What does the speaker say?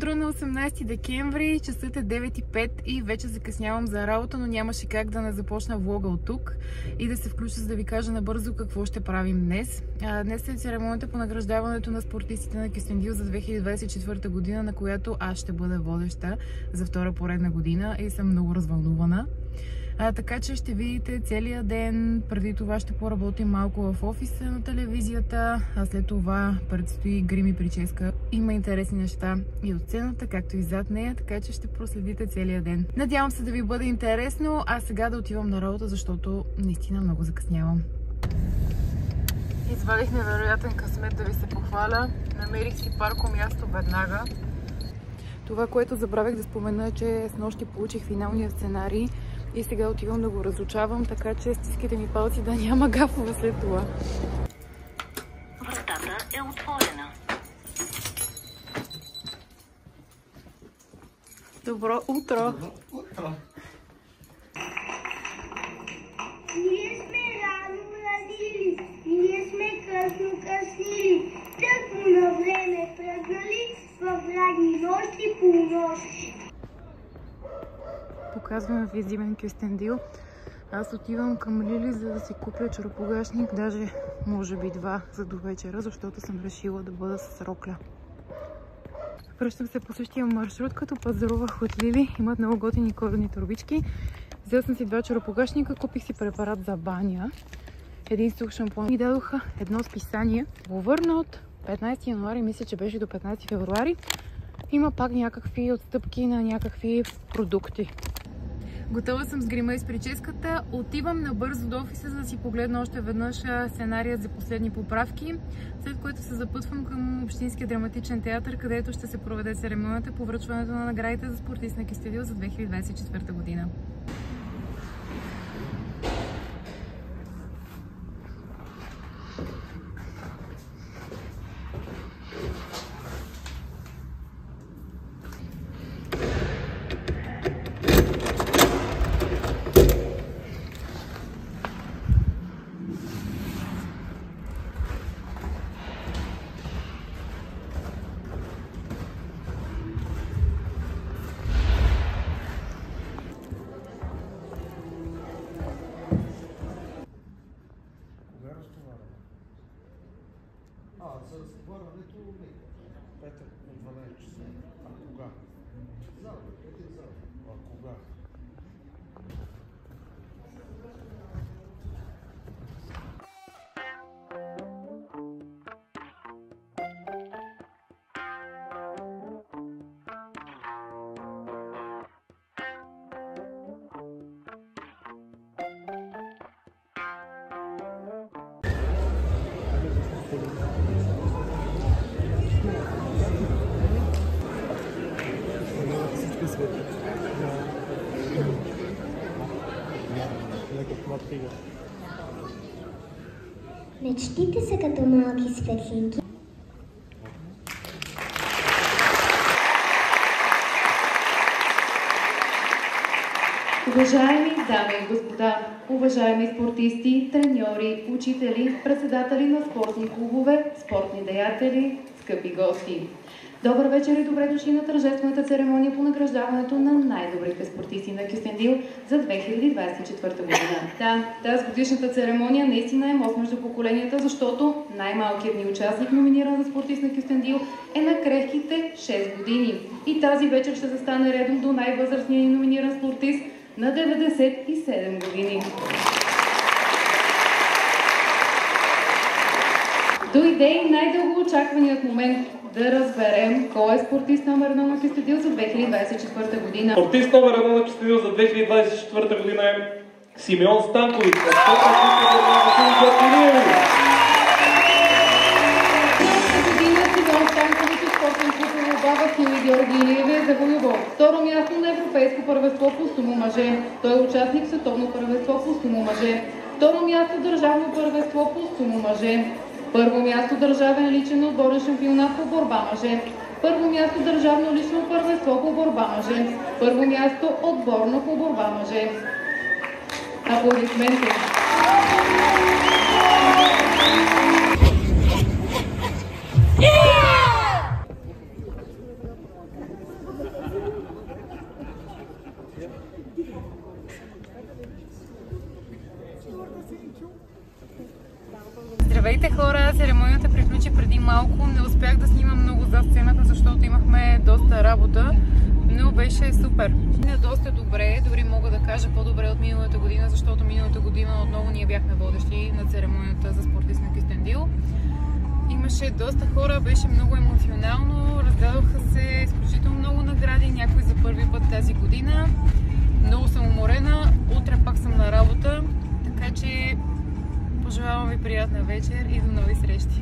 Утро на 18 декември, часът е 9:05 и вече закъснявам за работа, но нямаше как да не започна влога от тук и да се включа, за да ви кажа набързо какво ще правим днес. Днес е церемонията по награждаването на спортистите на Кюстендил за 2024 година, на която аз ще бъда водеща за втора поредна година и съм много развълнувана. Така че ще видите целия ден. Преди това ще поработим малко в офиса на телевизията, а след това предстои грим и прическа. Има интересни неща и от сцената, както и зад нея, така че ще проследите целия ден. Надявам се да ви бъде интересно, а сега да отивам на работа, защото наистина много закъснявам. Извадих невероятен късмет, да ви се похваля. Намерих си парко място веднага. Това, което забравих да спомена, е, че снощи получих финалния сценарий и сега отивам да го разучавам, така че стискайте ми палци да няма гафове след това. Вратата е отворена. Добро утро! Добро утро! Ние сме рано родили, ние сме късно къснили, тъкмо на време тръгнали, в радни нощи полунощи. Показваме ви зимен Кюстендил. Аз отивам към Лили, за да си купя чорапогашник, даже може би 2 за до вечера, защото съм решила да бъда с рокля. Връщам се по същия маршрут, като пазарувах от Лили. Имат много готини кожени торбички. Взела съм си 2 чорапогашника, купих си препарат за баня, един сух шампон и дадоха едно списание. Го върна от 15 януари, мисля, че беше до 15 февруари. Има пак някакви отстъпки на някакви продукти. Готова съм с грима и с прическата. Отивам набързо до офиса, за да си погледна още веднъж сценарият за последни поправки, след което се запътвам към Общинския драматичен театър, където ще се проведе церемонията по връчването на наградите за спортист на Кюстендил за 2024 година. За разтоварването петък на 12 часа. А кога? Завтра, петък завтра. А кога? Мечтите са като малки светлинки. Уважаеми дами и господа, уважаеми спортисти, треньори, учители, председатели на спортни клубове, спортни деятели, скъпи гости! Добър вечер и добре дошли на тържествената церемония по награждаването на най-добрите спортисти на Кюстендил за 2024 година. Да, тази годишната церемония наистина е мост между поколенията, защото най-малкият ни участник, номиниран за спортист на Кюстендил, е на крехките 6 години. И тази вечер ще застане редом до най-възрастния ни номиниран спортист на 97 години. Дойде и най-дълго очакваният момент да разберем кой е спортист номер 1 на Кюстендил за 2024 година. Спортист номер 1 на Кюстендил за 2024 година е Симеон Станкович. Симеон Станкович от спортен клуб Лобава Хили Георги Илиеви е завоювал второ място на Европейско първенство по сумо мъже. Той е участник в световно първенство по сумо мъже. Второ място държавно първенство по сумо мъже. Първо място държавен личен отборен шампионат по борба мъже. Първо място държавно лично първенство по борба мъже. Първо място отборно по борба мъже. Аплодисменти! Здравейте хора! Церемонията приключи преди малко. Не успях да снимам много за сцената, защото имахме доста работа, но беше супер. Доста добре, дори мога да кажа по-добре от миналата година, защото миналата година отново ние бяхме водещи на церемонията за спортист на Кюстендил. Имаше доста хора, беше много емоционално, раздадоха се изключително много награди, някои за първи път тази година. Много съм уморена, утре пак съм на работа, така че пожелавам ви приятна вечер и до нови срещи!